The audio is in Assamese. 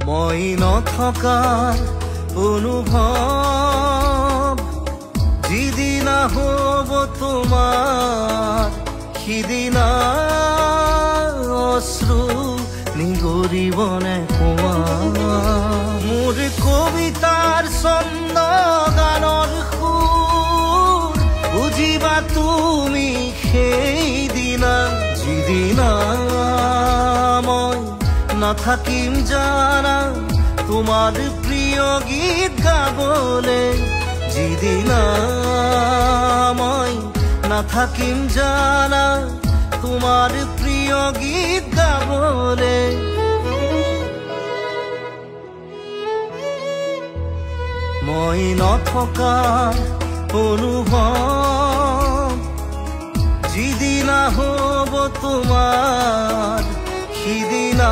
মই নথকাৰ অনুভৱ যিদিনা হ'ব তোমাৰ সিদিনা অশ্ৰু নিগৰিবনে তোমাৰ মোৰ কবিতাৰ ছন্দ গানৰ সুৰ বুজিবা তুমি সেইদিনা যিদিনা মই নাথাকিম জানা তোমাৰ প্ৰিয় গীত গাবলে যিদিনা মই নাথাকিম জানা তোমাৰ প্ৰিয় গীত গাবলে মই নথকাৰ অনুভৱ যিদিনা হ'ব তোমাৰ সিদিনা